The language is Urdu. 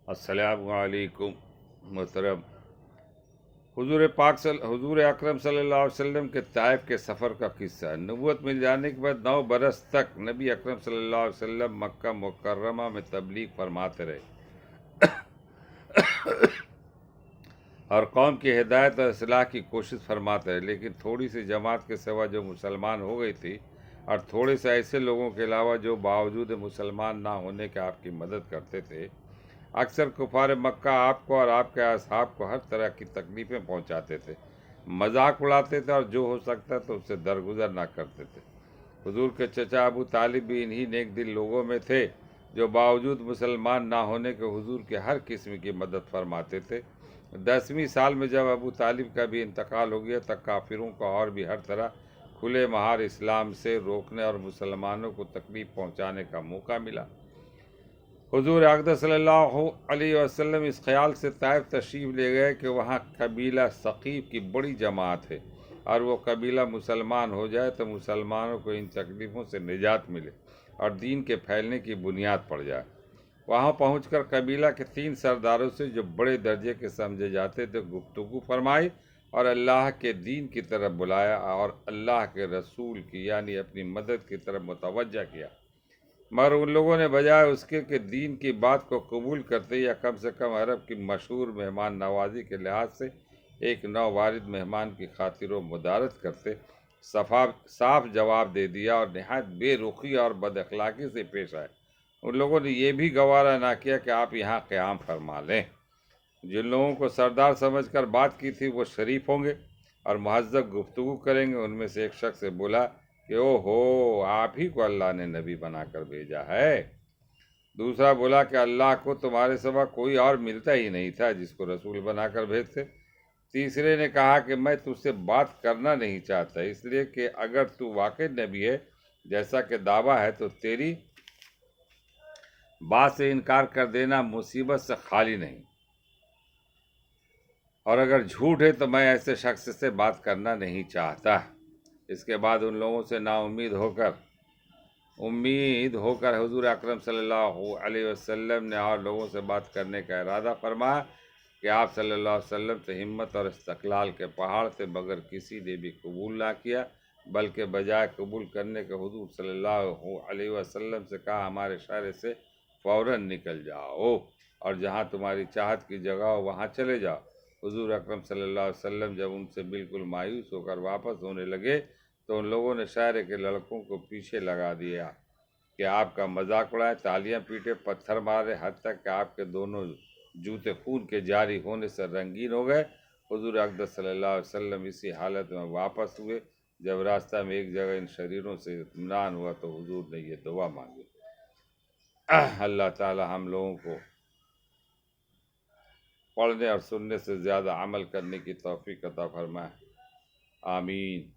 السلام علیکم محترم۔ حضور اکرم صلی اللہ علیہ وسلم کے طائف کے سفر کا قصہ۔ نبوت مل جانے کے بعد 9 برس تک نبی اکرم صلی اللہ علیہ وسلم مکہ مکرمہ میں تبلیغ فرماتے رہے اور قوم کی ہدایت اور اصلاح کی کوشش فرماتے رہے، لیکن تھوڑی سی جماعت کے سوا جو مسلمان ہو گئی تھی اور تھوڑے سے ایسے لوگوں کے علاوہ جو باوجود مسلمان نہ ہونے کے آپ کی مدد کرتے تھے، اکثر کفار مکہ آپ کو اور آپ کے اصحاب کو ہر طرح کی تکلیفیں پہنچاتے تھے، مذاق اڑاتے تھے اور جو ہو سکتا تھا اس سے درگزر نہ کرتے تھے۔ حضور کے چچا ابو طالب بھی انہی نیک دل لوگوں میں تھے جو باوجود مسلمان نہ ہونے کے حضور کے ہر قسم کی مدد فرماتے تھے۔ 10ویں سال میں جب ابو طالب کا بھی انتقال ہو گیا تب کافروں کو اور بھی ہر طرح کھلے مہار اسلام سے روکنے اور مسلمانوں کو تکلیف پہنچانے کا موقع ملا۔ حضور اقدس صلی اللہ علیہ وسلم اس خیال سے طائف تشریف لے گئے کہ وہاں قبیلہ ثقیف کی بڑی جماعت ہے اور وہ قبیلہ مسلمان ہو جائے تو مسلمانوں کو ان تکلیفوں سے نجات ملے اور دین کے پھیلنے کی بنیاد پڑ جائے۔ وہاں پہنچ کر قبیلہ کے 3 سرداروں سے جو بڑے درجے کے سمجھے جاتے تھے گفتگو فرمائی اور اللہ کے دین کی طرف بلایا اور اللہ کے رسول کی یعنی اپنی مدد کی طرف متوجہ کیا، مگر ان لوگوں نے بجائے اس کے کہ دین کی بات کو قبول کرتے یا کم سے کم عرب کی مشہور مہمان نوازی کے لحاظ سے ایک نووارد مہمان کی خاطر و مدارت کرتے، صاف جواب دے دیا اور نہایت بے رخی اور بد اخلاقی سے پیش آئے۔ ان لوگوں نے یہ بھی گوارا نہ کیا کہ آپ یہاں قیام فرما لیں۔ جن لوگوں کو سردار سمجھ کر بات کی تھی وہ شریف ہوں گے اور مہذب گفتگو کریں گے۔ ان میں سے ایک شخص سے بولا کہ او ہو، آپ ہی کو اللہ نے نبی بنا کر بھیجا ہے۔ دوسرا بولا کہ اللہ کو تمہارے سوا کوئی اور ملتا ہی نہیں تھا جس کو رسول بنا کر بھیجتے۔ تیسرے نے کہا کہ میں تجھ سے بات کرنا نہیں چاہتا، اس لیے کہ اگر تو واقعی نبی ہے جیسا کہ دعویٰ ہے تو تیری بات سے انکار کر دینا مصیبت سے خالی نہیں، اور اگر جھوٹ ہے تو میں ایسے شخص سے بات کرنا نہیں چاہتا۔ اس کے بعد ان لوگوں سے نا امید ہو کر حضور اکرم صلی اللہ علیہ وسلم نے اور لوگوں سے بات کرنے کا ارادہ فرمایا کہ آپ صلی اللہ علیہ وسلم سے ہمت اور استقلال کے پہاڑ تھے، مگر کسی نے بھی قبول نہ کیا، بلکہ بجائے قبول کرنے کے حضور صلی اللہ علیہ وسلم سے کہا ہمارے شہر سے فوراً نکل جاؤ اور جہاں تمہاری چاہت کی جگہ ہو وہاں چلے جاؤ۔ حضور اکرم صلی اللہ علیہ وسلم جب ان سے بالکل مایوس ہو کر واپس ہونے لگے تو ان لوگوں نے شہر کے لڑکوں کو پیچھے لگا دیا کہ آپ کا مذاق اڑائے، تالیاں پیٹے، پتھر مارے، حتیٰ کہ آپ کے دونوں جوتے خون کے جاری ہونے سے رنگین ہو گئے۔ حضور اقدس صلی اللہ علیہ وسلم اسی حالت میں واپس ہوئے۔ جب راستہ میں ایک جگہ ان شریروں سے اطمینان ہوا تو حضور نے یہ دعا مانگی، اللہ تعالی ہم لوگوں کو پڑھنے اور سننے سے زیادہ عمل کرنے کی توفیق عطا فرمائے، آمین۔